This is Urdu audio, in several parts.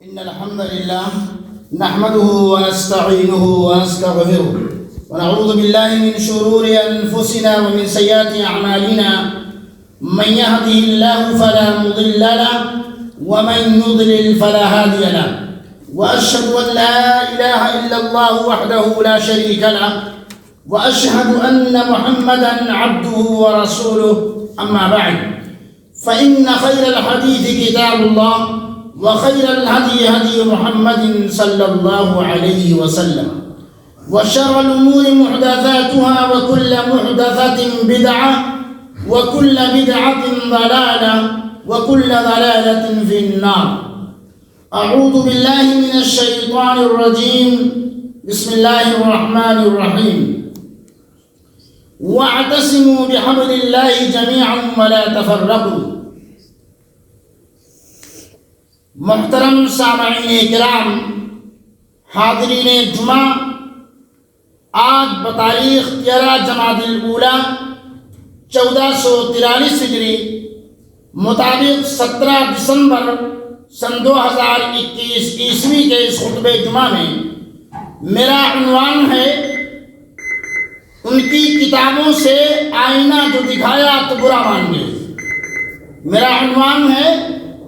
إن الحمد لله نحمده ونستعينه ونستغفره ونعوذ بالله من شرور أنفسنا ومن سيئات أعمالنا من يهده الله فلا مضل له ومن يضلل فلا هادي له وأشهد أن لا إله إلا الله وحده لا شريك له وأشهد أن محمدا عبده ورسوله أما بعد فإن خير الحديث كتاب الله وخير الهدي هدي محمد صلى الله عليه وسلم وشر الأمور محدثاتها وكل محدثة بدعة وكل بدعة ضلالة وكل ضلالة في النار. أعوذ بالله من الشيطان الرجيم. بسم الله الرحمن الرحيم. واعتصموا بحبل الله جميعا ولا تفرقوا. محترم سامعین کرام، حاضرین جمعہ، آج بتاریخ 11 جمادی الاولیٰ 1443 ہجری مطابق 17 دسمبر سن 2021 عیسوی کے اس خطبہ جمعہ میں میرا عنوان ہے ان کی کتابوں سے آئینہ جو دکھایا تو برا مان گئے. میرا عنوان ہے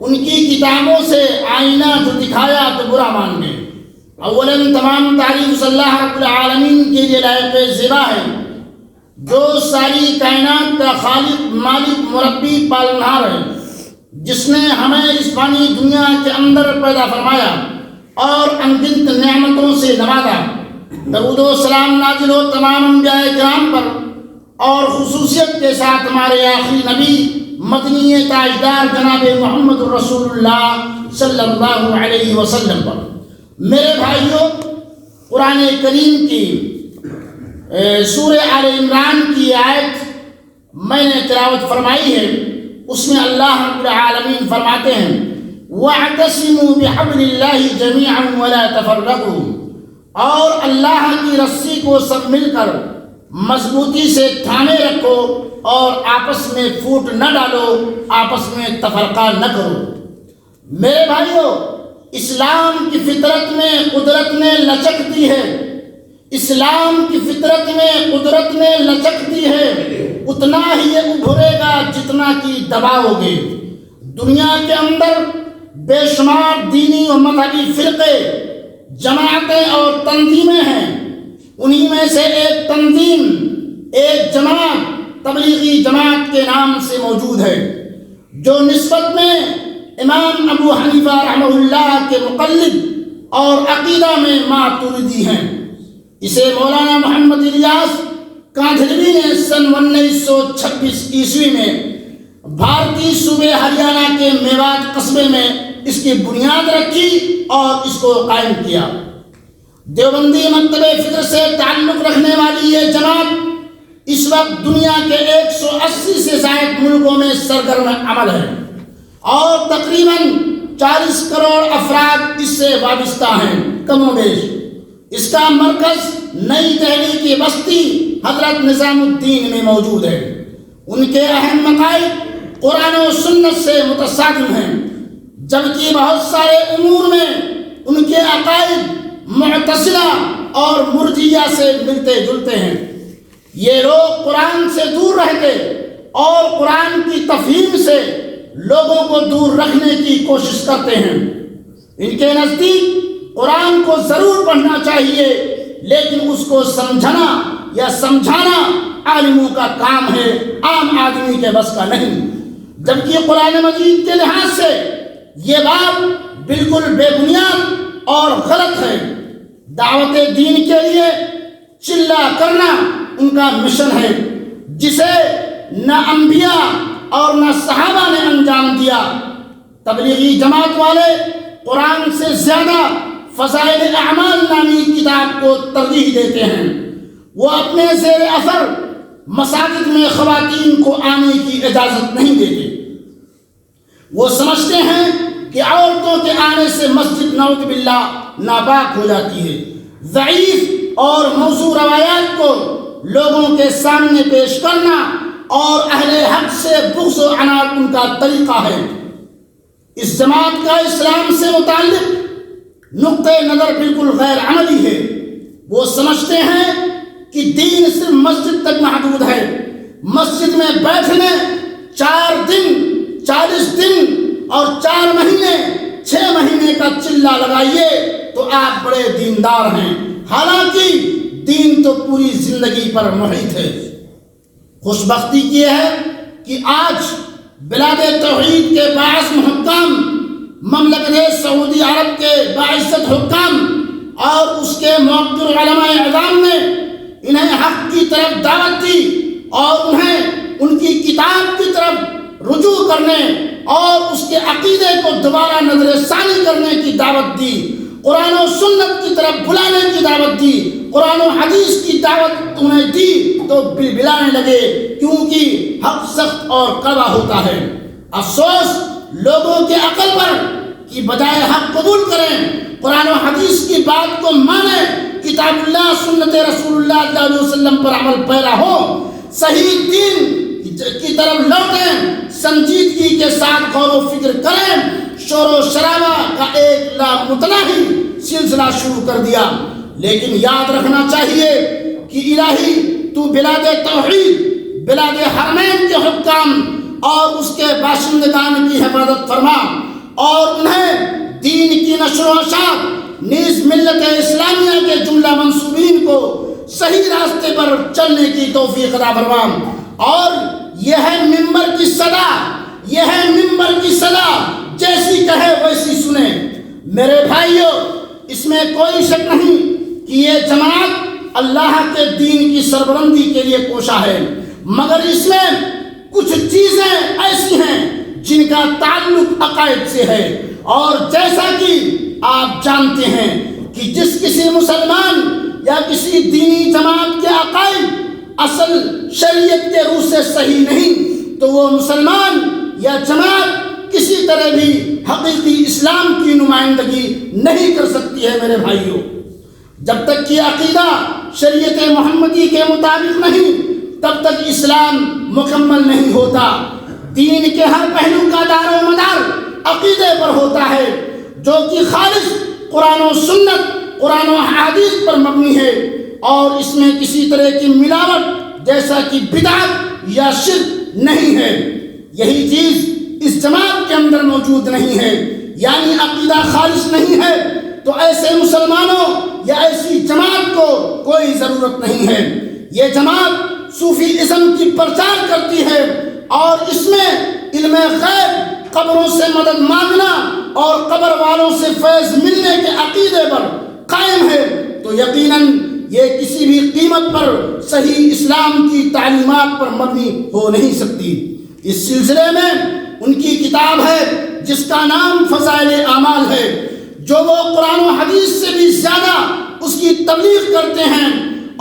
ان کی کتابوں سے آئینہ جو دکھایا تو برا مان گئے. اولاً تمام تعریف صلی اللہ رب العالمین کے لیے لائق زیبا ہے جو ساری کائنات کا خالق، مالک، مربی، پالنہار ہے، جس نے ہمیں اس فانی دنیا کے اندر پیدا فرمایا اور انگنت نعمتوں سے نوازا. درود و سلام نازل ہو تمام انبیاء کرام پر اور خصوصیت کے ساتھ ہمارے آخری نبی مدنی تاجدار جناب محمد رسول اللہ صلی اللہ علیہ وسلم پر. میرے بھائیوں، قرآن کریم کی سورہ آل عمران کی آیت میں نے تلاوت فرمائی ہے. اس میں اللہ رب العالمین فرماتے ہیں وَاعْتَصِمُوا بِحَبْلِ اللَّهِ جَمِيعًا وَلَا تَفَرَّقُوا، اور اللہ کی رسی کو سب مل کر مضبوطی سے تھامے رکھو اور آپس میں پھوٹ نہ ڈالو، آپس میں تفرقہ نہ کرو. میرے بھائیوں، اسلام کی فطرت میں قدرت نے لچک دی ہے. اسلام کی فطرت میں قدرت نے لچک دی ہے. اتنا ہی یہ ابھرے گا جتنا کہ دباؤ گے. دنیا کے اندر بے شمار دینی و مذہبی فرقے، جماعتیں اور تنظیمیں ہیں. انہی میں سے ایک تنظیم، ایک جماعت تبلیغی جماعت کے نام سے موجود ہے، جو نسبت میں امام ابو حنیفہ رحمہ اللہ کے مقلد اور عقیدہ میں ماتریدی ہیں. اسے مولانا محمد الیاس کاندھلوی نے سن 1926 عیسوی میں بھارتی صوبے ہریانہ کے میوات قصبے میں اس کی بنیاد رکھی اور اس کو قائم کیا. دیوبندی مکتب فکر سے تعلق رکھنے والی یہ جماعت اس وقت دنیا کے 180 سے زائد ملکوں میں سرگرم عمل ہے اور تقریباً 40 کروڑ افراد اس سے وابستہ ہیں کم و بیش. اس کا مرکز نئی دہلی کی بستی حضرت نظام الدین میں موجود ہے. ان کے اہم عقائد قرآن و سنت سے متصادم ہیں، جبکہ بہت سارے امور میں ان کے عقائد معتزلہ اور مرجئیہ سے ملتے جلتے ہیں. یہ لوگ قرآن سے دور رہتے اور قرآن کی تفہیم سے لوگوں کو دور رکھنے کی کوشش کرتے ہیں. ان کے نزدیک قرآن کو ضرور پڑھنا چاہیے، لیکن اس کو سمجھنا یا سمجھانا عالموں کا کام ہے، عام آدمی کے بس کا نہیں. جبکہ قرآن مجید کے لحاظ سے یہ بات بالکل بے بنیاد اور غلط ہے. دعوت دین کے لیے چلا کرنا ان کا مشن ہے، جسے نہ انبیاء اور نہ صحابہ نے انجام دیا. تبلیغی جماعت والے قرآن سے زیادہ فضائل اعمال نامی کتاب کو ترجیح دیتے ہیں. وہ اپنے زیر اثر مساجد میں خواتین کو آنے کی اجازت نہیں دیتے. وہ سمجھتے ہیں کہ عورتوں کے آنے سے مسجد نعوذ باللہ ناپاک ہو جاتی ہے. ضعیف اور موضوع روایات کو لوگوں کے سامنے پیش کرنا اور اہل حق سے بغض و عناد ان کا طریقہ ہے. اس جماعت کا اسلام سے متعلق نقطۂ نظر بالکل غیر عملی ہے۔ وہ سمجھتے ہیں کہ دین صرف مسجد تک محدود ہے۔ مسجد میں بیٹھنے 4 دن 40 دن اور 4 مہینے 6 مہینے کا چلہ لگائیے تو آپ بڑے دیندار ہیں، حالانکہ دین تو پوری زندگی پر محیط ہے۔ خوش بختی یہ ہے کہ آج بلاد توحید کے باعث حکام، مملکت سعودی عرب کے باعزت حکام اور اس کے موقر علماء اعظام نے انہیں حق کی طرف دعوت دی اور انہیں ان کی کتاب کی طرف رجوع کرنے اور اس کے عقیدے کو دوبارہ نظر ثانی کرنے کی دعوت دی، قرآن و سنت کی طرف بلانے کی دعوت دی، قرآن و حدیث کی دعوت انہیں دی تو بلبلانے لگے، کیونکہ حق سخت اور کڑوا ہوتا ہے۔ افسوس لوگوں کے عقل پر کہ بجائے حق قبول کریں، قرآن و حدیث کی بات کو مانیں، کتاب اللہ سنت رسول اللہ صلی اللہ علیہ وسلم پر عمل پیرا ہو، صحیح دین کی طرف لوٹیں، سنجیدگی کے ساتھ غور و فکر کریں، شور و شرابہ کا ایک لامتناہی سلسلہ شروع کر دیا۔ لیکن یاد رکھنا چاہیے کہ الہی تو بلاد توحید، بلاد حرمین کے حکام اور اس کے باشندگان کی حفاظت فرما اور انہیں دین کی نشر و اشاعت نیز ملت اسلامیہ کے جملہ منصوبین کو صحیح راستے پر چلنے کی توفیق عطا فرما۔ اور یہ ہے ممبر کی صدا، یہ ہے ممبر کی صدا، جیسی کہے ویسی سنیں۔ میرے بھائیوں، اس میں کوئی شک نہیں کہ یہ جماعت اللہ کے دین کی سربلندی کے لیے کوشاں ہے، مگر اس میں کچھ چیزیں ایسی ہیں جن کا تعلق عقائد سے ہے، اور جیسا کہ آپ جانتے ہیں کہ جس کسی مسلمان یا کسی دینی جماعت کے عقائد اصل شریعت کے روح سے صحیح نہیں تو وہ مسلمان یا جماعت کسی طرح بھی حقیقی اسلام کی نمائندگی نہیں کر سکتی ہے۔ میرے بھائیوں، جب تک کہ عقیدہ شریعت محمدی کے مطابق نہیں تب تک اسلام مکمل نہیں ہوتا۔ دین کے ہر پہلو کا دار و مدار عقیدے پر ہوتا ہے، جو کہ خالص قرآن و سنت، قرآن و حدیث پر مبنی ہے، اور اس میں کسی طرح کی ملاوٹ جیسا کہ بدعت یا شرک نہیں ہے۔ یہی چیز اس جماعت کے اندر موجود نہیں ہے، یعنی عقیدہ خالص نہیں ہے، تو ایسے مسلمانوں یا ایسی جماعت کو کوئی ضرورت نہیں ہے۔ یہ جماعت صوفی ازم کی پرچار کرتی ہے اور اس میں علم غیب، قبروں سے مدد مانگنا اور قبر والوں سے فیض ملنے کے عقیدے پر قائم ہے، تو یقیناً یہ کسی بھی قیمت پر صحیح اسلام کی تعلیمات پر مبنی ہو نہیں سکتی۔ اس سلسلے میں ان کی کتاب ہے جس کا نام فضائل اعمال ہے، جو وہ قرآن و حدیث سے بھی زیادہ اس کی تبلیغ کرتے ہیں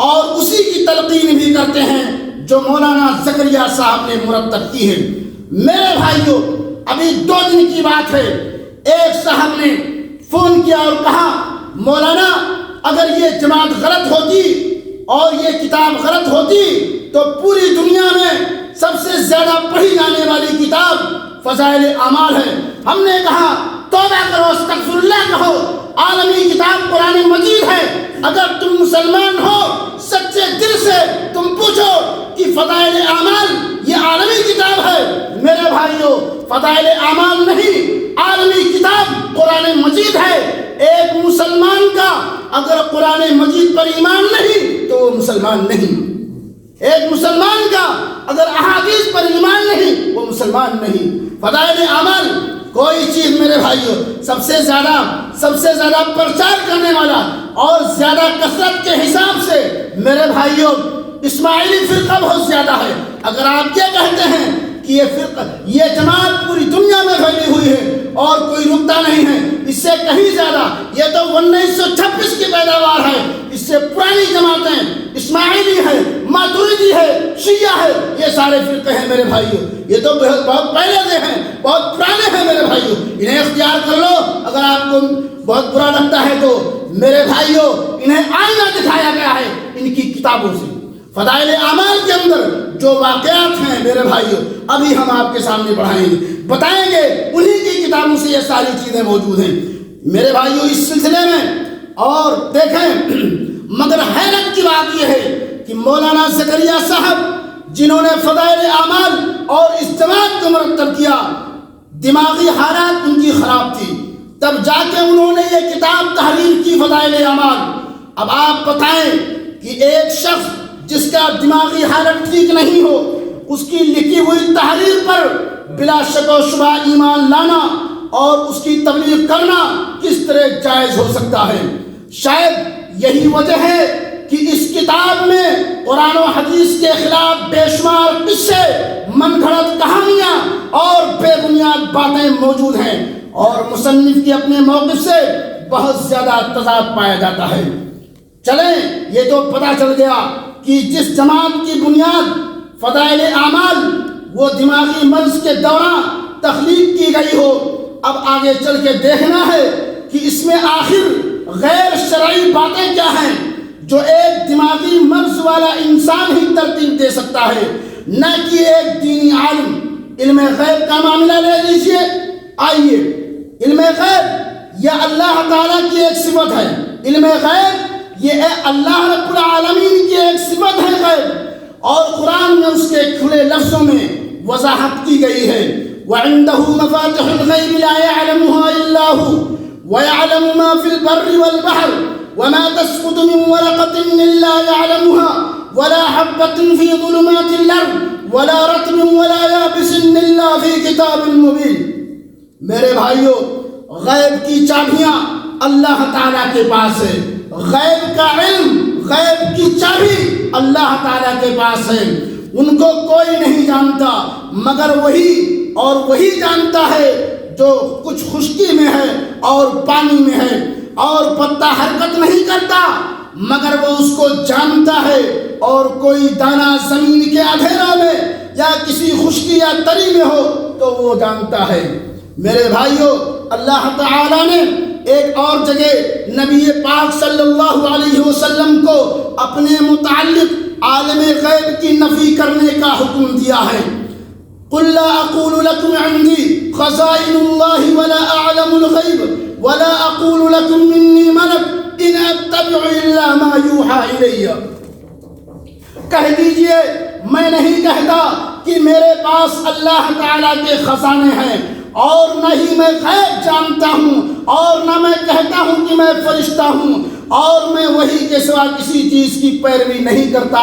اور اسی کی تلقین بھی کرتے ہیں جو مولانا زکریا صاحب نے مرتب کی ہے۔ میرے بھائیوں، ابھی 2 دن کی بات ہے، ایک صاحب نے فون کیا اور کہا مولانا اگر یہ جماعت غلط ہوتی اور یہ کتاب غلط ہوتی تو پوری دنیا میں سب سے زیادہ پڑھی جانے والی کتاب فضائل اعمال ہے۔ ہم نے کہا توبہ کرو، استغفر اللہ کہو، عالمی کتاب قرآن مجید ہے، اگر تم مسلمان ہو سچے دل سے تم پوچھو کہ فضائل اعمال یہ عالمی کتاب ہے۔ میرے بھائیوں، فضائل اعمال نہیں، عالمی کتاب قرآن مجید ہے۔ ایک مسلمان کا اگر قرآن مجید پر ایمان نہیں تو وہ مسلمان نہیں، ایک مسلمان کا اگر احادیث پر ایمان نہیں وہ مسلمان نہیں۔ فضائل اعمال کوئی چیز میرے بھائیوں سب سے زیادہ پرچار کرنے والا اور زیادہ کثرت کے حساب سے میرے بھائیوں اسماعیلی فرقہ بہت زیادہ ہے۔ اگر آپ یہ کہتے ہیں کہ یہ فرقہ، یہ جماعت پوری دنیا میں پھیلی ہوئی ہے اور کوئی نقطہ نہیں ہے، اس سے کہیں زیادہ یہ تو 1926 کی پیداوار ہے، اس سے پرانی جماعتیں اسماعیلی ہے، ماتریدی ہے، شیعہ ہے، یہ سارے فرقے ہیں میرے بھائیوں، یہ تو بہت پہلے سے ہیں، بہت پرانے ہیں میرے بھائیوں، انہیں اختیار کر لو۔ اگر آپ کو بہت برا لگتا ہے تو میرے بھائیوں انہیں آئینہ دکھایا گیا ہے ان کی کتابوں سے۔ فضائل اعمال کے اندر جو واقعات ہیں میرے بھائیوں ابھی ہم آپ کے سامنے بتائیں گے، انہی کی کتابوں سے یہ ساری چیزیں موجود ہیں۔ میرے بھائیوں اس سلسلے میں اور دیکھیں، مگر حیرت کی بات یہ ہے کہ مولانا زکریا صاحب جنہوں نے فضائل اعمال اور اجتماعات کو مرتب کیا، دماغی حالات ان کی خراب تھی، تب جا کے انہوں نے یہ کتاب تحریر کی فضائل اعمال۔ اب آپ بتائیں کہ ایک شخص جس کا دماغی حالت ٹھیک نہیں ہو، اس کی لکھی ہوئی تحریر پر بلا شک و شبہ ایمان لانا اور اس کی تبلیغ کرنا کس طرح جائز ہو سکتا ہے؟ شاید یہی وجہ ہے کہ اس کتاب میں قرآن و حدیث کے خلاف بے شمار قصے، من گھڑت کہانیاں اور بے بنیاد باتیں موجود ہیں، اور مصنف کے اپنے موقف سے بہت زیادہ تضاد پایا جاتا ہے۔ چلیں، یہ تو پتہ چل گیا کہ جس جماعت کی بنیاد فضائل اعمال وہ دماغی مرض کے دوران تخلیق کی گئی ہو، اب آگے چل کے دیکھنا ہے کہ اس میں آخر غیر شرعی باتیں کیا ہیں جو ایک دماغی مرض والا انسان ہی ترتیب دے سکتا ہے، نہ کہ ایک دینی عالم۔ علم غیب کا معاملہ لے لیجئے۔ آئیے، علم غیب یہ اللہ تعالیٰ کی ایک صفت ہے۔ علم غیب یہ اللہ رب العالمین کی ایک صفت ہے غیب، اور قرآن میں اس کے کھلے لفظوں میں وضاحت کی گئی ہے۔ وَعِندَهُ مَفَاتِحُ الْغَيْبِ لَا يَعْلَمُهَا إِلَّا هُوَ وَيَعْلَمُ مَا فِي الْبَرِّ وَالْبَحْرِ وَمَا تَسْقُطُ مِنْ وَرَقَةٍ إِلَّا يَعْلَمُهَا وَلَا حَبَّةٍ فِي ظُلُمَاتِ الْأَرْضِ وَلَا رَطْبٍ وَلَا يَابِسٍ إِلَّا فِي كِتَابٍ مُبِينٍ۔ میرے بھائیو، غیب کی چابیاں اللہ تعالیٰ کے پاس ہے۔ غیب کا علم، غیب کی چابی اللہ تعالیٰ کے پاس ہے۔ ان کو کوئی نہیں جانتا مگر وہی، اور وہی جانتا ہے جو کچھ خشکی میں ہے اور پانی میں ہے، اور پتا حرکت نہیں کرتا مگر وہ اس کو جانتا ہے، اور کوئی دانہ زمین کے اندھیروں میں یا کسی خشکی یا تری میں ہو تو وہ جانتا ہے۔ میرے بھائیوں، اللہ تعالیٰ نے ایک اور جگہ نبی پاک صلی اللہ علیہ وسلم کو اپنے متعلق عالم غیب کی نفی کرنے کا حکم دیا ہے۔ قُلْ لَا أَقُولُ لَكُمْ عِنْدِي خَزَائِنُ اللَّهِ وَلَا أَعْلَمُ الْغَيْبَ وَلَا أَقُولُ لَكُمْ إِنِّي مَلَكٌ إِنْ أَتَّبِعُ إِلَّا مَا يُوحَىٰ إِلَيَّ۔ کہہ دیجئے، میں نہیں کہتا کہ میرے پاس اللہ تعالیٰ کے خزانے ہیں، اور نہ ہی میں غیب جانتا ہوں، اور نہ میں کہتا ہوں کہ میں فرشتہ ہوں، اور میں وحی کے سوا کسی چیز کی پیروی نہیں کرتا۔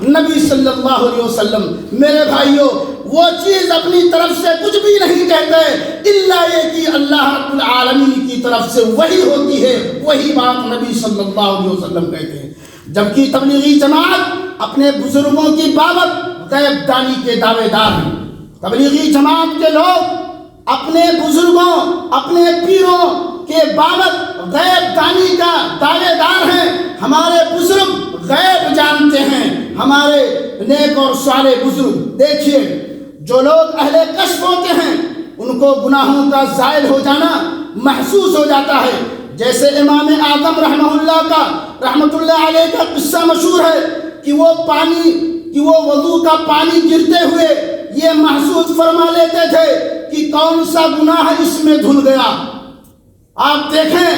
نبی صلی اللہ علیہ وسلم، میرے بھائیوں، وہ چیز اپنی طرف سے کچھ بھی نہیں کہتے الا یہ کہ اللہ رب العالمین کی طرف سے وحی ہوتی ہے، وہی بات نبی صلی اللہ علیہ وسلم کہتے ہیں۔ جبکہ تبلیغی جماعت اپنے بزرگوں کی بابت غیب دانی کے دعوے دار ہیں۔ تبلیغی جماعت کے لوگ اپنے بزرگوں، اپنے پیروں کے بابت غیب دانی کا دعوے دار ہیں۔ ہمارے بزرگ غیب جانتے ہیں، ہمارے نیک اور صالح بزرگ۔ دیکھیے، جو لوگ اہل کشف ہوتے ہیں ان کو گناہوں کا زائل ہو جانا محسوس ہو جاتا ہے۔ جیسے امام اعظم رحمۃ اللہ علیہ کا قصہ مشہور ہے کہ وہ وضو کا پانی گرتے ہوئے یہ محسوس فرما لیتے تھے کہ کون سا گناہ اس میں دھل گیا۔ آپ دیکھیں،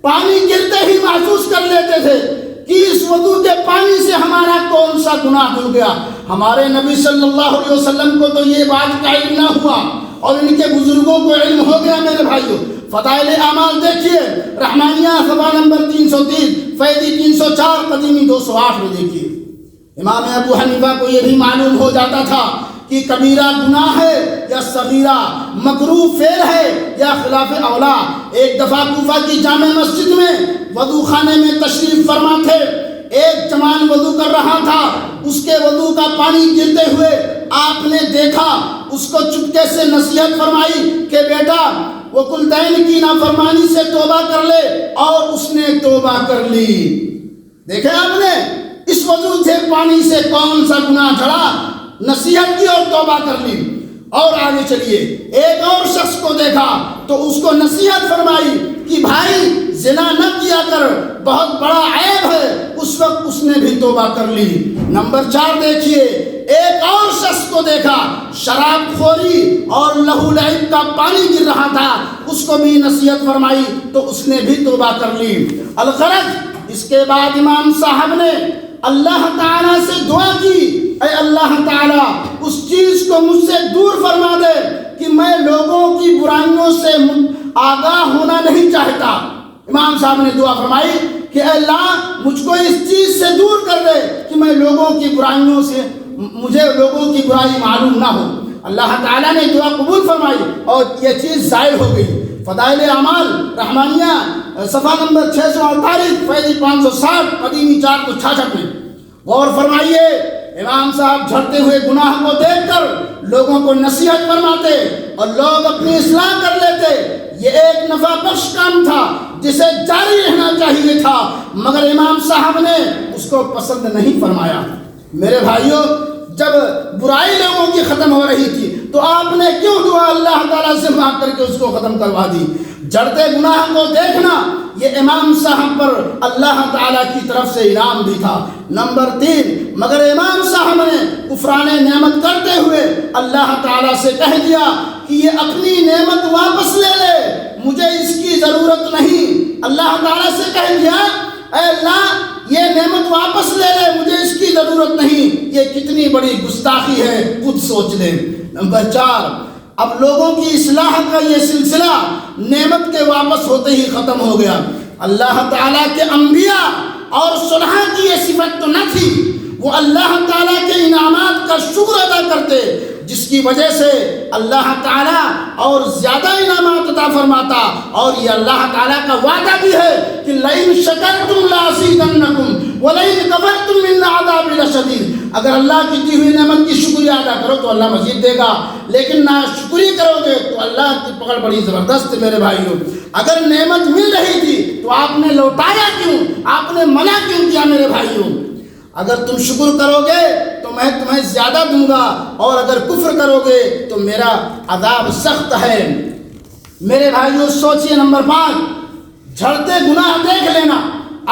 پانی گرتے ہی محسوس کر لیتے تھے کہ اس وضو کے پانی سے ہمارا کون سا گناہ دھل گیا۔ ہمارے نبی صلی اللہ علیہ وسلم کو تو یہ بات کا علم نہ ہوا، اور ان کے بزرگوں کو علم ہو گیا۔ میرے بھائیوں، فضائل اعمال دیکھیے، رحمانیہ صفحہ نمبر 303، فیضی 304، قدیمی 208 میں دیکھیے۔ امام ابو حنیفہ کو یہ بھی معلوم ہو جاتا تھا کہ کبیرہ گناہ ہے یا صغیرہ، مکروہ فعل ہے یا خلاف اولا۔ ایک دفعہ کوفہ کی جامع مسجد میں وضو خانے میں تشریف فرما تھے۔ ایک جوان وضو کر رہا تھا، اس کے وضو کا پانی گرتے ہوئے آپ نے دیکھا، اس کو چپکے سے نصیحت فرمائی کہ بیٹا وکلتین کی نافرمانی سے توبہ کر لے، اور اس نے توبہ کر لی۔ دیکھیں آپ نے، اس وضو سے پانی سے کون سا گناہ جھڑا، نصیحت کی اور توبہ کر لی۔ اور آگے چلیے، ایک اور شخص کو دیکھا تو اس کو نصیحت فرمائی کہ بھائی زنا نہ کیا کر، بہت بڑا عیب ہے، اس وقت اس نے بھی توبہ کر لی۔ نمبر 4 دیکھیے، ایک اور شخص کو دیکھا، شراب خوری اور لہو لعب کا پانی گر رہا تھا، اس کو بھی نصیحت فرمائی تو اس نے بھی توبہ کر لی۔ الغرض اس کے بعد امام صاحب نے اللہ تعالیٰ سے دعا کی، اے اللہ تعالیٰ اس چیز کو مجھ سے دور فرما دے کہ میں لوگوں کی برائیوں سے آگاہ ہونا نہیں چاہتا۔ امام صاحب نے دعا فرمائی کہ اے اللہ مجھ کو اس چیز سے دور کر دے کہ میں لوگوں کی برائیوں سے، مجھے لوگوں کی برائی معلوم نہ ہو۔ اللہ تعالیٰ نے دعا قبول فرمائی اور یہ چیز ظاہر ہو گئی۔ فضائل اعمال رحمانیہ صفحہ نمبر 648 فیض 560 قدیمی 466 میں غور فرمائیے۔ امام صاحب جھڑتے ہوئے گناہ کو دیکھ کر لوگوں کو نصیحت فرماتے اور لوگ اپنی اصلاح کر لیتے۔ یہ ایک نفع بخش کام تھا جسے جاری رہنا چاہیے تھا، مگر امام صاحب نے اس کو پسند نہیں فرمایا۔ میرے بھائیوں، جب برائی لوگوں کی ختم ہو رہی تھی تو آپ نے کیوں دعا اللہ تعالیٰ سے مانگ کر کے اس کو ختم کروا دی؟ جڑتے گناہ کو دیکھنا یہ امام صاحب پر اللہ تعالیٰ کی طرف سے انعام بھی تھا۔ نمبر 3، مگر امام صاحب نے کفران نعمت کرتے ہوئے اللہ تعالیٰ سے کہہ دیا کہ یہ اپنی نعمت واپس لے لے، مجھے اس کی ضرورت نہیں۔ اللہ تعالیٰ سے کہہ دیا اے اللہ یہ نعمت واپس لے لے، مجھے اس کی ضرورت نہیں۔ یہ کتنی بڑی گستاخی ہے، خود سوچ لیں۔ نمبر 4، اب لوگوں کی اصلاح کا یہ سلسلہ نعمت کے واپس ہوتے ہی ختم ہو گیا۔ اللہ تعالیٰ کے انبیاء اور صلحاء کی یہ صفت تو نہ تھی، وہ اللہ تعالیٰ کے انعامات کا شکر ادا کرتے، جس کی وجہ سے اللہ تعالیٰ اور زیادہ انعامات عطا فرماتا۔ اور یہ اللہ تعالیٰ کا وعدہ بھی ہے کہ لَئِن شَكَرْتُمْ لَأَزِيدَنَّكُمْ وَلَئِن كَفَرْتُمْ إِنَّ عَذَابِي لَشَدِيدٌ۔ اگر اللہ کی دی ہوئی نعمت کی شکریہ ادا کرو تو اللہ مزید دے گا، لیکن نہ شکری کرو گے تو اللہ کی پکڑ بڑی زبردست ہے۔ میرے بھائیوں، اگر نعمت مل رہی تھی تو آپ نے لوٹایا کیوں؟ آپ نے منع کیوں کیا؟ میرے بھائیوں، اگر تم شکر کرو گے تو میں تمہیں زیادہ دوں گا، اور اگر کفر کرو گے تو میرا عذاب سخت ہے۔ میرے بھائیوں سوچئے۔ نمبر 5، جھڑتے گناہ دیکھ لینا۔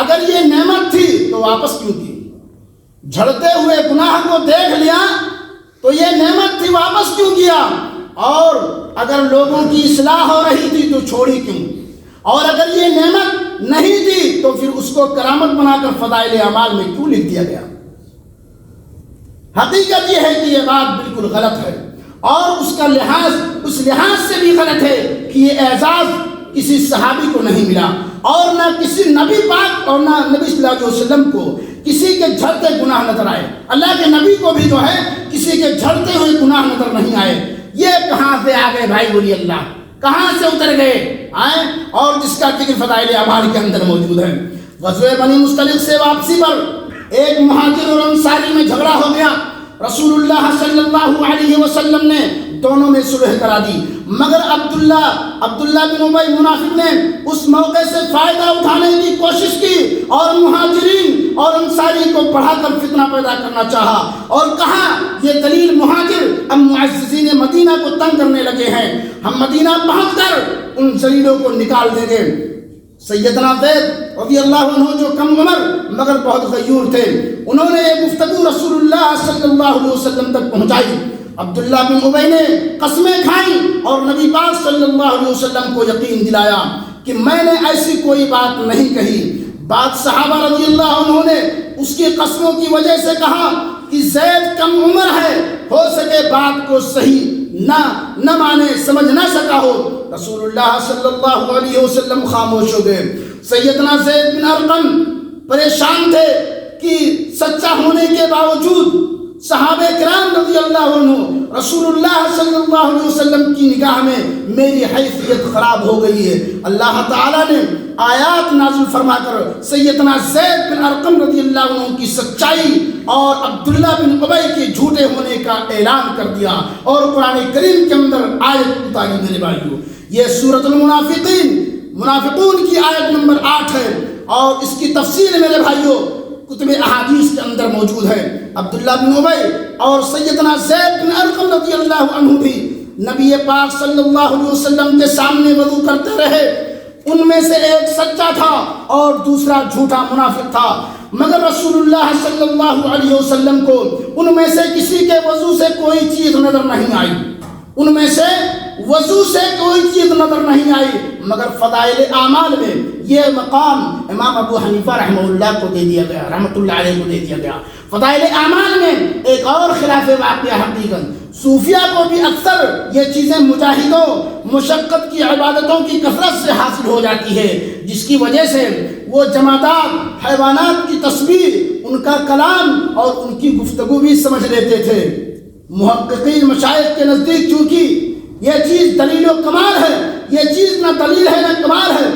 اگر یہ نعمت تھی تو واپس کیوں کی؟ جھڑتے ہوئے گناہ کو دیکھ لیا تو یہ نعمت تھی، واپس کیوں کیا؟ اور اگر لوگوں کی اصلاح ہو رہی تھی تو چھوڑی کیوں؟ اور اگر یہ نعمت نہیں تھی تو پھر اس کو کرامت بنا کر فضائل اعمال میں کیوں لکھ دیا گیا؟ حقیقت یہ ہے کہ یہ بات بالکل غلط ہے، اور اس کا اس لحاظ سے بھی غلط ہے کہ یہ اعزاز کسی صحابی کو نہیں ملا، اور نہ کسی نبی پاک اور نہ نبی صلی اللہ علیہ وسلم کو کسی کے جھڑتے گناہ نظر آئے۔ اللہ کے نبی کو بھی جو ہے کسی کے جھڑتے ہوئے گناہ نظر نہیں آئے۔ یہ کہاں سے آ گئے بھائی ولی اللہ؟ کہاں سے اتر گئے آئے؟ اور جس کا ذکر فضائل اعمال کے اندر موجود ہے۔ غزوہ بنی مصطلق سے واپسی پر ایک مہاجر اور انصاری میں جھگڑا ہو گیا۔ رسول اللہ صلی اللہ علیہ وسلم نے دونوں میں صلح کرا دی، مگر عبداللہ بن ابی منافق نے اس موقع سے فائدہ اٹھانے کی کوشش کی اور مہاجرین اور انصاری کو بڑھا کر فتنہ پیدا کرنا چاہا، اور کہا یہ دلیل مہاجر اب معززین مدینہ کو تنگ کرنے لگے ہیں، ہم مدینہ پہنچ کر ان ذلیلوں کو نکال دیں گے۔ سیدنا زید رضی اللہ عنہ جو کم عمر مگر بہت غیور تھے، انہوں نے یہ گفتگو رسول اللہ صلی اللہ علیہ وسلم تک پہنچائی۔ عبداللہ بن ابی نے قسمیں کھائیں اور نبی پاک صلی اللہ علیہ وسلم کو یقین دلایا کہ میں نے ایسی کوئی بات نہیں کہی۔ بعد صحابہ رضی اللہ عنہ نے اس کی قسموں کی وجہ سے کہا کہ زید کم عمر ہے، ہو سکے بات کو صحیح نہ مانے، سمجھ نہ سکا ہو۔ رسول اللہ صلی اللہ علیہ وسلم خاموش ہو گئے۔ سیدنا زید بن ارقم پریشان تھے کہ سچا ہونے کے باوجود صحابہ کرام رضی اللہ عنہ رسول اللہ صلی اللہ علیہ وسلم کی نگاہ میں میری حیثیت خراب ہو گئی ہے۔ اللہ تعالیٰ نے آیات نازل فرما کر سیدنا زید بن ارقم رضی اللہ عنہ کی سچائی اور عبداللہ بن ابی کے جھوٹے ہونے کا اعلان کر دیا، اور قرآن کریم کے اندر آیت اتاری۔ میرے بھائیوں، یہ سورۃ منافقون کی آیت نمبر 8 ہے، اور اس کی تفسیر میرے بھائیوں کتب احادیث کے اندر موجود ہے۔ عبداللہ بن ابی اور سیدنا زید بن ارقم رضی اللہ عنہ بھی نبی پاک صلی اللہ علیہ وسلم کے سامنے وضو کرتے رہے۔ ان میں سے ایک سچا تھا اور دوسرا جھوٹا منافق تھا۔ مگر رسول اللہ صلی اللہ علیہ وسلم کو ان میں سے کسی کے وضو سے کوئی چیز نظر نہیں آئی، ان میں سے وضو سے کوئی چیز نظر نہیں آئی، مگر فضائل اعمال میں یہ مقام امام ابو حنیفہ رحمہ اللہ کو دے دیا گیا، رحمۃ اللہ علیہ کو دے دیا گیا۔ فضائل اعمال میں ایک اور خلاف واقعہ حقیقت، صوفیہ کو بھی اکثر یہ چیزیں مجاہدوں مشقت کی عبادتوں کی کثرت سے حاصل ہو جاتی ہے، جس کی وجہ سے وہ جمادات حیوانات کی تصویر، ان کا کلام اور ان کی گفتگو بھی سمجھ لیتے تھے۔ محققین مشائخ کے نزدیک چونکہ یہ چیز دلیل و کمال ہے، یہ چیز نہ دلیل ہے نہ کمال ہے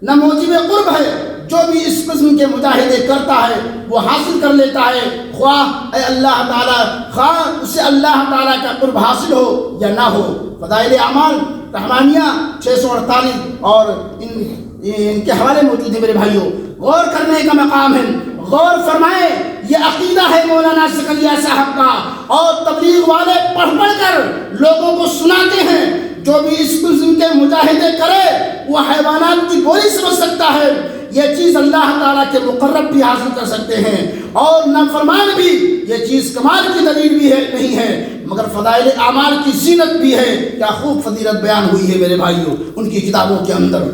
نہ موجب قرب ہے، جو بھی اس قسم کے مجاہدے کرتا ہے وہ حاصل کر لیتا ہے، خواہ اے اللہ تعالیٰ، خواہ اسے اللہ تعالیٰ کا قرب حاصل ہو یا نہ ہو۔ فضائل اعمال رحمانیہ 648 اور ان کے حوالے موجود ہیں۔ میرے بھائیوں، غور کرنے کا مقام ہے، غور فرمائے، یہ عقیدہ ہے مولانا سکلیہ صاحب کا، اور تبلیغ والے پڑھ پڑھ کر لوگوں کو سناتے ہیں جو بھی اس قسم کے مجاہدے کرے وہ حیوانات کی بولی سمجھ سکتا ہے، یہ چیز اللہ تعالیٰ کے مقرب بھی حاصل کر سکتے ہیں، اور نافرمان بھی یہ چیز کمال کی دلیل بھی ہے نہیں ہے، مگر فضائل اعمال کی زینت بھی ہے۔ کیا خوب فضیلت بیان ہوئی ہے میرے بھائیوں ان کی کتابوں کے اندر۔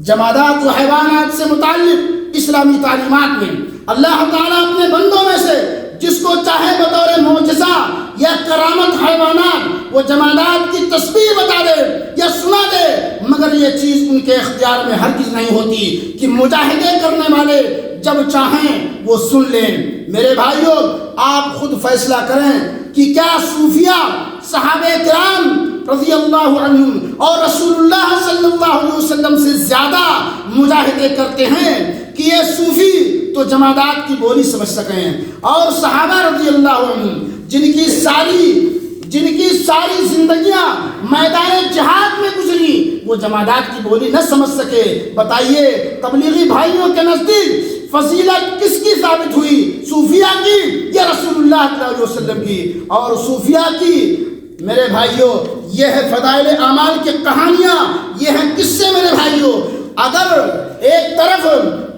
جمادات و حیوانات سے متعلق اسلامی تعلیمات میں اللہ تعالیٰ اپنے بندوں میں سے جس کو چاہے بطور معجزہ یا کرامت حیوانات و جمادات کی تصویر بتا دے یا سنا دے، مگر یہ چیز ان کے اختیار میں ہرگز نہیں ہوتی کہ مجاہدے کرنے والے جب چاہیں وہ سن لیں۔ میرے بھائیوں، آپ خود فیصلہ کریں کہ کیا صوفیہ صحابہ کرام رضی اللہ عنہم اور رسول اللہ صلی اللہ علیہ وسلم سے زیادہ مجاہدے کرتے ہیں کہ یہ صوفی تو جمادات کی بولی سمجھ سکیں، اور صحابہ رضی اللہ عنہم جن کی ساری زندگیاں میدان جہاد میں گزری وہ جمادات کی بولی نہ سمجھ سکے؟ بتائیے تبلیغی بھائیوں کے نزدیک فضیلت کس کی ثابت ہوئی، صوفیہ کی یا رسول اللہ صلی اللہ علیہ وسلم کی؟ اور صوفیہ کی میرے بھائیوں یہ ہے فضائل اعمال کی کہانیاں، یہ ہیں قصے میرے بھائیوں۔ اگر ایک طرف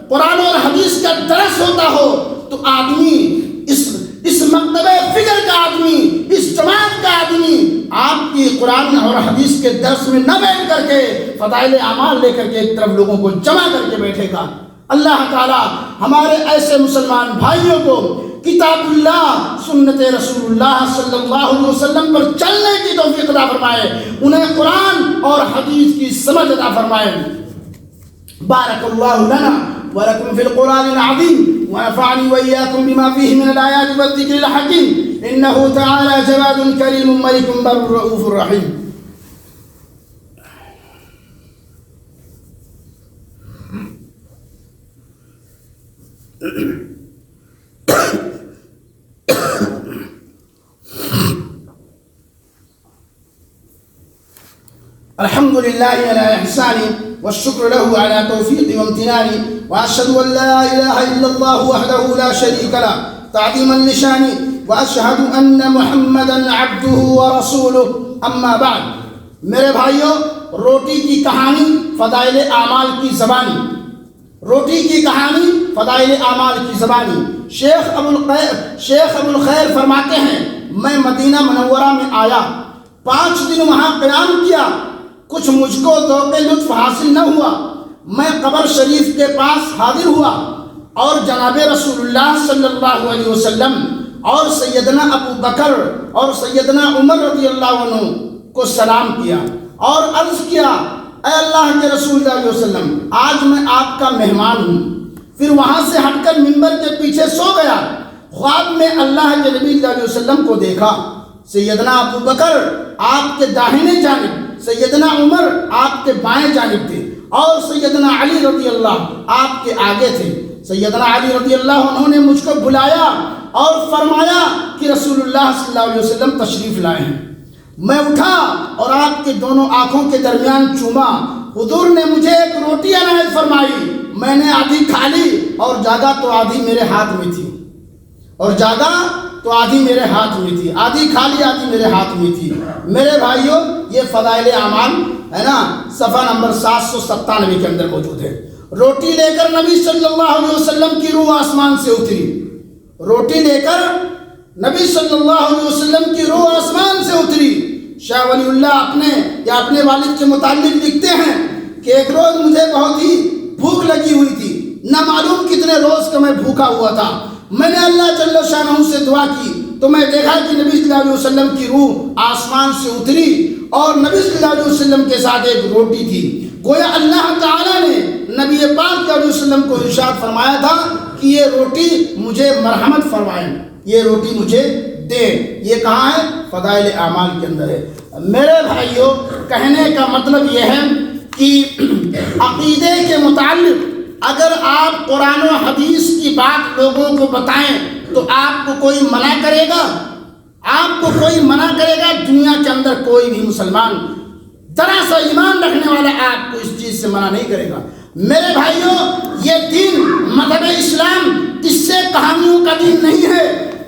قرآن اور حدیث کا درس ہوتا ہو تو آدمی اس مکتبہ فکر کا آدمی، اس جماعت کا آدمی آپ کی قرآن اور حدیث کے درس میں نہ بیٹھ کر کے فضائل اعمال لے کر کے ایک طرف لوگوں کو جمع کر کے بیٹھے گا۔ اللہ تعالیٰ ہمارے ایسے مسلمان بھائیوں کو کتاب اللہ سنت رسول اللہ صلی اللہ علیہ وسلم پر چلنے کی توفیق عطا فرمائے، انہیں قرآن اور حدیث کی سمجھ عطا فرمائے۔ بارک اللہ لنا ولکم فی القرآن العظیم ونفعنی وإیاکم بما فیہ من الآیات والذکر الحکیم انہ تعالی جواد کریم ملک بر رؤوف رحیم۔ الحمد لله على إحسانه والشكر له على توفيقه وامتنانه وأشهد أن لا إله إلا الله وحده لا شريك له تعظيما لشانه وأشهد أن محمدا عبده ورسوله أما بعد۔ میرے بھائیوں، روٹی کی کہانی فضائل اعمال کی زبانی، روٹی کی کہانی فضائل اعمال کی زبانی۔ شیخ ابو الخیر فرماتے ہیں میں مدینہ منورہ میں آیا، 5 دن وہاں قیام کیا، کچھ مجھ کو ذوق لطف حاصل نہ ہوا۔ میں قبر شریف کے پاس حاضر ہوا اور جناب رسول اللہ صلی اللہ علیہ وسلم اور سیدنا ابو بکر اور سیدنا عمر رضی اللہ عنہ کو سلام کیا اور عرض کیا اے اللہ کے رسول اللہ علیہ وسلم، آج میں آپ کا مہمان ہوں۔ پھر وہاں سے ہٹ کر منبر کے پیچھے سو گیا۔ خواب میں اللہ کے نبی صلی اللہ علیہ وسلم کو دیکھا، سیدنا ابو بکر آپ کے داہنے جانب، سیدنا عمر آپ کے بائیں جانب تھے، اور سیدنا علی رضی اللہ آپ کے آگے تھے۔ سیدنا علی رضی اللہ عنہ نے مجھ کو بلایا اور فرمایا کہ رسول اللہ صلی اللہ علیہ وسلم تشریف لائے ہیں۔ میں اٹھا اور آپ کے دونوں آنکھوں کے درمیان چوما۔ حضور نے مجھے ایک روٹی عنایت فرمائی، میں نے آدھی کھا لی اور جاگا تو آدھی میرے ہاتھ میں تھی، آدھی میرے ہاتھ میں تھی، آدھی کھا لی آدھی میرے ہاتھ میں تھی۔ میرے بھائیوں، یہ فضائل اعمال ہے نا، صفحہ نمبر 797 کے اندر موجود ہے۔ روٹی لے کر نبی صلی اللہ علیہ وسلم کی روح آسمان سے اتری، روٹی لے کر نبی صلی اللہ علیہ وسلم کی روح آسمان سے اتری۔ شاہ ولی اللہ اپنے والد کے متعلق لکھتے ہیں کہ ایک روز مجھے بہت ہی بھوک لگی ہوئی تھی، نہ معلوم کتنے روز کا میں بھوکا ہوا تھا۔ میں نے اللہ جل شانہ سے دعا کی تو میں دیکھا کہ نبی صلی اللہ علیہ وسلم کی روح آسمان سے اتری اور نبی صلی اللہ علیہ وسلم کے ساتھ ایک روٹی تھی۔ گویا اللہ تعالیٰ نے نبی پاک صلی اللہ علیہ وسلم کو ارشاد فرمایا تھا کہ یہ روٹی مجھے مرحمت فرمائیں، یہ روٹی مجھے دے۔ یہ کہاں ہے؟ فضائل اعمال کے اندر ہے۔ میرے بھائیوں، کہنے کا مطلب یہ ہے کہ عقیدے کے متعلق اگر آپ قرآن و حدیث کی بات لوگوں کو بتائیں تو آپ کو کوئی منع کرے گا؟ آپ کو کوئی منع کرے گا؟ دنیا کے اندر کوئی بھی مسلمان ذرا سا ایمان رکھنے والا آپ کو اس چیز سے منع نہیں کرے گا۔ میرے بھائیوں، یہ دین مذہب اسلام قصے کہانیوں کا دین نہیں ہے۔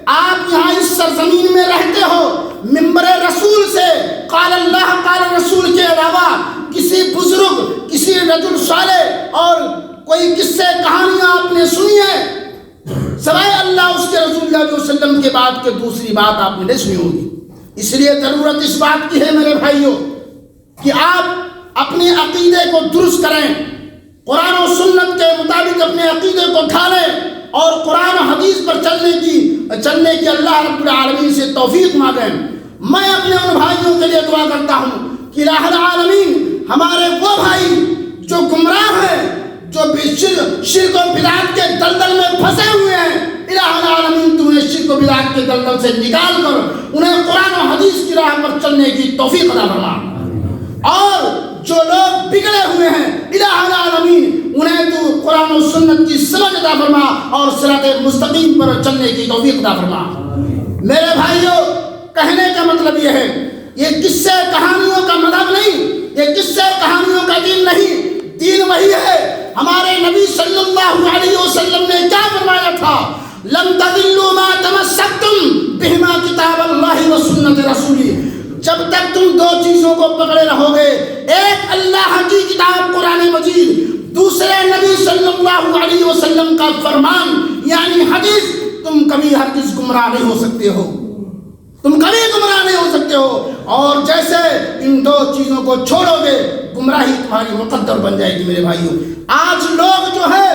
آپ یہاں اس سرزمین میں رہتے ہو، منبر رسول سے قال اللہ قال رسول کے علاوہ کسی بزرگ، کسی رجل صالح اور کوئی قصے کہانیاں آپ نے سنی ہے سوائے اللہ اس کے رسول اللہ علیہ وسلم کے بعد کے دوسری بات آپ نے نہیں سنی ہوگی۔ اس لیے ضرورت اس بات کی ہے میرے بھائیوں کہ آپ اپنے عقیدے کو درست کریں، قرآن و سنت کے مطابق اپنے عقیدے کو ڈھالیں اور قرآن و حدیث پر چلنے کی اللہ رب العالمین سے توفیق مانگیں۔ میں اپنے ان بھائیوں کے لیے دعا کرتا ہوں کہ الہ العالمین ہمارے وہ بھائی جو گمراہ ہیں، جو شرک و بدعت کے دلدل میں پھنسے ہوئے ہیں، الہ العالمین تو انہیں شرک و بدعت کے دلدل سے نکال کر انہیں قرآن و حدیث کی راہ پر چلنے کی توفیق عطا فرما، اور جو لوگ بگڑے ہوئے ہیں الہ العالمین انہیں تو قرآن و سنت کی سمجھ عطا فرما اور صراط مستقیم پر چلنے کی توفیق عطا فرما۔ میرے بھائیوں، کہنے کا مطلب یہ ہے، یہ قصے کہانیوں کا مذہب نہیں، یہ قصے کہانیوں کا دین نہیں، دین وہی ہے۔ ہمارے نبی صلی اللہ علیہ وسلم نے کیا فرمایا تھا؟ لن تضلوا ما تمسکتم بہما کتاب اللہ و سنت رسولی۔ جب تک تم دو چیزوں کو پکڑے رہو گے، ایک اللہ کی کتاب قرآن مجید، دوسرے نبی صلی اللہ علیہ وسلم کا فرمان یعنی حدیث، تم کبھی ہرگز گمراہ نہیں ہو سکتے ہو، تم کبھی گمراہ نہیں ہو سکتے ہو۔ اور جیسے ان دو چیزوں کو چھوڑو گے، گمراہی تمہاری مقدر بن جائے گی۔ میرے بھائیوں، آج لوگ جو ہے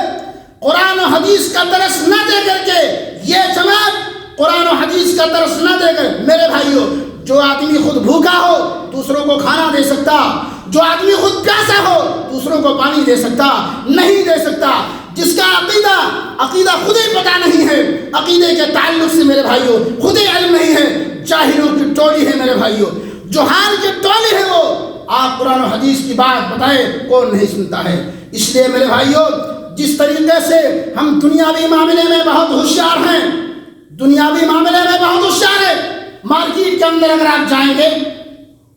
قرآن و حدیث کا درس نہ دے کر کے، یہ جماعت قرآن و حدیث کا درس نہ دے کر، میرے بھائیوں، جو آدمی خود بھوکا ہو دوسروں کو کھانا دے سکتا، جو آدمی خود پیاسا ہو دوسروں کو پانی دے سکتا نہیں دے سکتا، جس کا عقیدہ خود ہی پتہ نہیں ہے، عقیدے کے تعلق سے میرے بھائیوں خود ہی علم نہیں ہے، جاہلوں کی ٹولی ہے میرے بھائیوں، جہال کی ٹولی ہے وہ۔ آپ قرآن و حدیث کی بات بتائیں کون نہیں سنتا ہے۔ اس لیے میرے بھائیوں، جس طریقے سے ہم دنیاوی معاملے میں بہت ہوشیار ہیں، دنیاوی معاملے میں بہت ہوشیار ہیں، مارکیٹ کے اندر اگر آپ جائیں گے،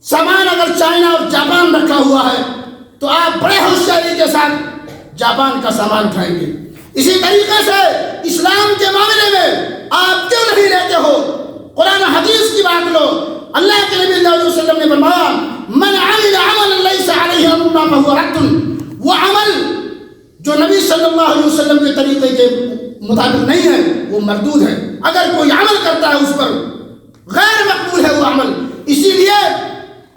سامان اگر چائنا اور جاپان رکھا ہوا ہے تو آپ بڑے ہوشیاری کے ساتھ جاپان کا سامان اٹھائیں گے۔ اسی طریقے سے اسلام کے معاملے میں آپ کیوں نہیں لیتے ہو؟ قرآن حدیث کی بات لو۔ اللہ کے نبی صلی اللہ علیہ وسلم نے فرمایا من عمل عملا لیس علیہ امرنا فہو رد، وہ عمل جو نبی صلی اللہ علیہ وسلم کے طریقے کے مطابق نہیں ہے وہ مردود ہے۔ اگر کوئی عمل کرتا ہے اس پر غیر مقبول ہے وہ عمل۔ اسی لیے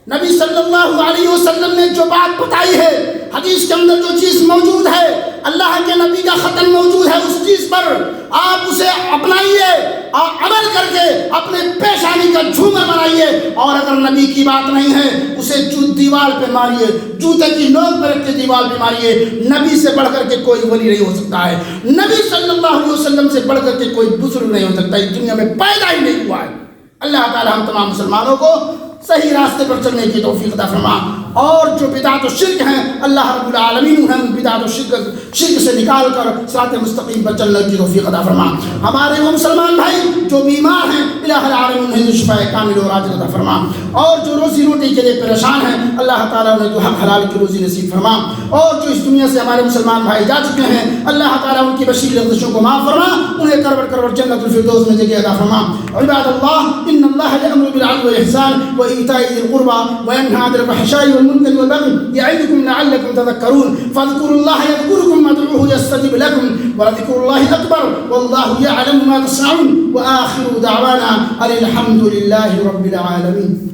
نبی صلی اللہ علیہ وسلم نے جو بات بتائی ہے، حدیث کے اندر جو چیز موجود ہے، اللہ کے نبی کا ختم موجود ہے، اس چیز پر آپ اسے اپنائیے اور عمل کر کے اپنے پیشانی کا جھومر بنائیے، اور اگر نبی کی بات نہیں ہے اسے دیوار پہ ماریے، جوتے کی نوک پہ رکھ کے دیوار پہ ماریے۔ نبی سے بڑھ کر کے کوئی ولی نہیں ہو سکتا ہے، نبی صلی اللہ علیہ وسلم سے بڑھ کر کے کوئی بزرگ نہیں ہو سکتا، اس دنیا میں پیدا ہی نہیں ہوا ہے۔ اللہ تعالی ہم تمام مسلمانوں کو صحیح راستے پر چلنے کی توفیق عطا فرما، اور جو بدعت و شرک ہیں اللہ رب العالمین انہیں بدعت و شرک سے نکال کر صراط مستقیم پر چلنے کی توفیق عطا فرما۔ ہمارے وہ مسلمان بھائی جو بیمار ہیں الہ العالمین انہیں شفاء کامل و عاجل عطا فرما، اور جو روزی روٹی کے لیے پریشان ہیں اللہ تعالیٰ انہیں تو حق حلال کی روزی نصیب فرما، اور جو اس دنیا سے ہمارے مسلمان بھائی جا چکے ہیں اللہ تعالیٰ ان کی بشیر لغزشوں کو معاف فرما، انہیں کرور کرور جنت الفردوس میں جگہ عطا فرما۔ عباد اللہ ان اللہ یأمر بالعدل والاحسان وإيتاء ذي القربى وينهى عن الفحشاء والمنكر والبغي يعظكم لعلكم تذكرون فاذكروا الله يذكركم وادعوه يستجب لكم ولذكر الله أكبر والله يعلم ما تصنعون وآخر دعوانا أن الحمد لله رب العالمين.